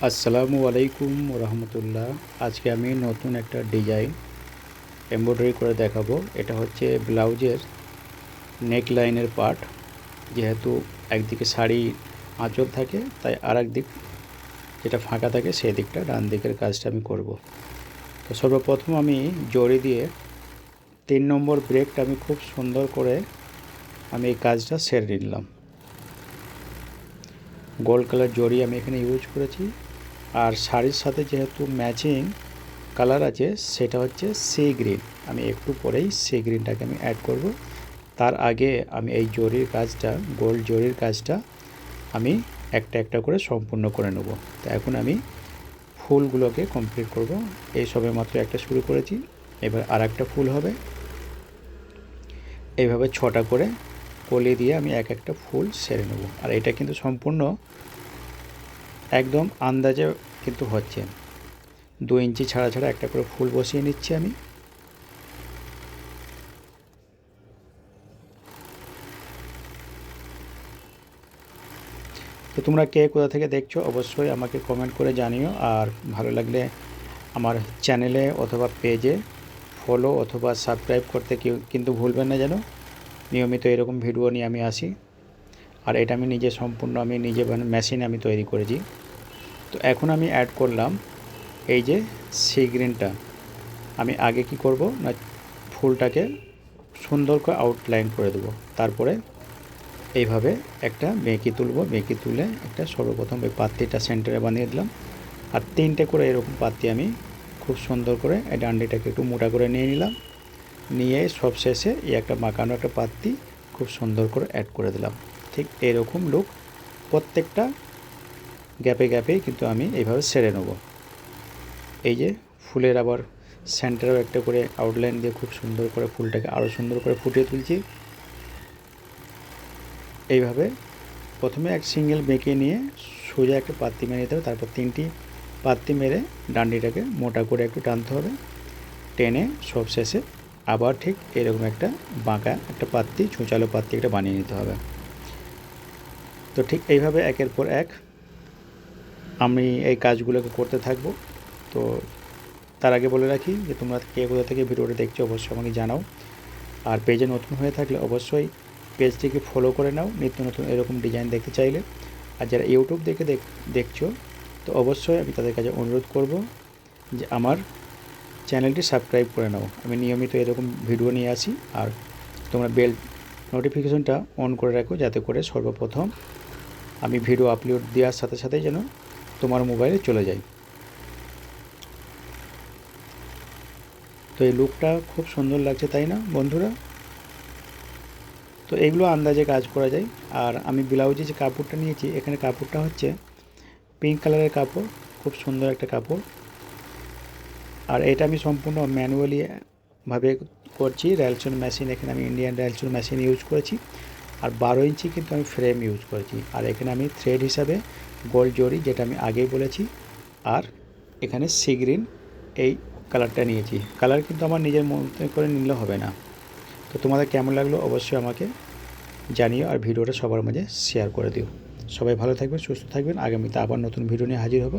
আসসালামু আলাইকুম রহমতুল্লাহ। আজকে আমি নতুন একটা ডিজাইন এমব্রয়ডারি করে দেখাবো। এটা হচ্ছে ব্লাউজের নেক লাইনের পার্ট। যেহেতু একদিকে শাড়ি আঁচল থাকে, তাই আর একদিক যেটা ফাঁকা থাকে সেই দিকটা ডান দিকের কাজটা আমি করব। তো সর্বপ্রথম আমি জড়ি দিয়ে 3 নম্বর ব্রেকটা আমি খুব সুন্দর করে আমি এই কাজটা সেরে নিলাম। গোল্ড কালার জড়ি আমি এখানে ইউজ করেছি। আর শাড়ির সাথে যেহেতু ম্যাচিং কালার আছে, সেটা হচ্ছে সি গ্রিন। আমি একটু পরেই সি গ্রিনটাকে আমি অ্যাড করব। তার আগে আমি এই জরির কাজটা, গোল্ড জরির কাজটা আমি একটা একটা করে সম্পূর্ণ করে নেব। তো এখন আমি ফুলগুলোকে কমপ্লিট করব। এই সবে মাত্র একটা শুরু করেছি, এবার আর একটা ফুল হবে। এইভাবে 6টা করে কলি দিয়ে আমি এক একটা ফুল সেরে নেব। আর এটা কিন্তু সম্পূর্ণ একদম আন্দাজে কিন্তু হচ্ছে। 2 ইঞ্চি ছাড়া ছাড়া একটা করে ফুল বসিয়ে নিচ্ছি আমি। তো তোমরা কে কোথা থেকে দেখছো অবশ্যই আমাকে কমেন্ট করে জানিও। আর ভালো লাগলে আমার চ্যানেলে অথবা পেজে ফলো অথবা সাবস্ক্রাইব করতে কেউ কিন্তু ভুলবেন না যেন। নিয়মিত এরকম ভিডিও নিয়ে আমি আসি। আর এটা আমি নিজে সম্পূর্ণ আমি নিজে মেশিনে আমি তৈরি করেছি। তো এখন আমি অ্যাড করলাম এই যে সি গ্রিনটা। আমি আগে কি করব না, ফুলটাকে সুন্দর করে আউটলাইন করে দেবো। তারপরে এইভাবে একটা বেঁকি তুলব। বেঁকি তুলে একটা সর্বপ্রথম ওই পাত্তিটা সেন্টারে বানিয়ে দিলাম। আর 3টে করে এরকম পাত্তি আমি খুব সুন্দর করে এই ডান্ডিটাকে একটু মোটা করে নিয়ে নিলাম। নিয়ে সব শেষে এই একটা বাঁকানো একটা পাত্তি খুব সুন্দর করে অ্যাড করে দিলাম। ঠিক এরকম লুক প্রত্যেকটা গ্যাপে গ্যাপেই কিন্তু আমি এইভাবে সেরে নেব। এই যে ফুলের আবার সেন্টারেও একটা করে আউটলাইন দিয়ে খুব সুন্দর করে ফুলটাকে আরও সুন্দর করে ফুটিয়ে তুলছি। এইভাবে প্রথমে এক সিঙ্গেল বেঁকে নিয়ে সোজা একটা পাত্তি মেরে নিতে হবে। তারপর 3টি পাত্তি মেরে ডান্ডিটাকে মোটা করে একটু টানতে হবে। টেনে সব শেষে আবার ঠিক এরকম একটা বাঁকা একটা পাত্তি, ছুঁচালো পাত্তি একটা বানিয়ে নিতে হবে। তো ঠিক এইভাবে একের পর এক আমি এই কাজগুলোকে করতে থাকবো। তো তার আগে বলে রাখি যে তোমরা কে কোথা থেকে ভিডিওটা দেখছো অবশ্যই আমাকে জানাও। আর পেজে নতুন হয়ে থাকলে অবশ্যই পেজটিকে ফলো করে নাও নিত্য নতুন এরকম ডিজাইন দেখতে চাইলে। আর যারা ইউটিউব দেখে দেখছো, তো অবশ্যই আমি তাদের কাছে অনুরোধ করব যে আমার চ্যানেলটি সাবস্ক্রাইব করে নাও। আমি নিয়মিত এরকম ভিডিও নিয়ে আসি। আর তোমরা বেল নোটিফিকেশনটা অন করে রাখো, যাতে করে সর্বপ্রথম আমি ভিডিও আপলোড দেওয়ার সাথে সাথেই যেন তোমার মোবাইলে চলে যায়। তো এই লুকটা খুব সুন্দর লাগছে, তাই না বন্ধুরা? তো এইগুলো আন্দাজে কাজ করা যায়। আর আমি ব্লাউজে যে কাপড়টা নিয়েছি, এখানে কাপড়টা হচ্ছে পিঙ্ক কালারের কাপড়, খুব সুন্দর একটা কাপড়। আর এটা আমি সম্পূর্ণ ম্যানুয়ালি ভাবে করছি। রেলসন মেশিন, এখানে আমি ইন্ডিয়ান রেলসন মেশিন ইউজ করেছি। আর 12 ইঞ্চি কিন্তু আমি ফ্রেম ইউজ করেছি। আর এখানে আমি থ্রেড হিসাবে গোল্ড জরি, যেটা আমি আগেই বলেছি। আর এখানে সি গ্রিন এই কালারটা নিয়েছি। কালার কিন্তু আমার নিজের মতো করে নিলে হবে না। তো তোমাদের কেমন লাগলো অবশ্যই আমাকে জানিও। আর ভিডিওটা সবার মাঝে শেয়ার করে দিও। সবাই ভালো থাকবেন, সুস্থ থাকবেন। আগামীতে আবার নতুন ভিডিও নিয়ে হাজির হব।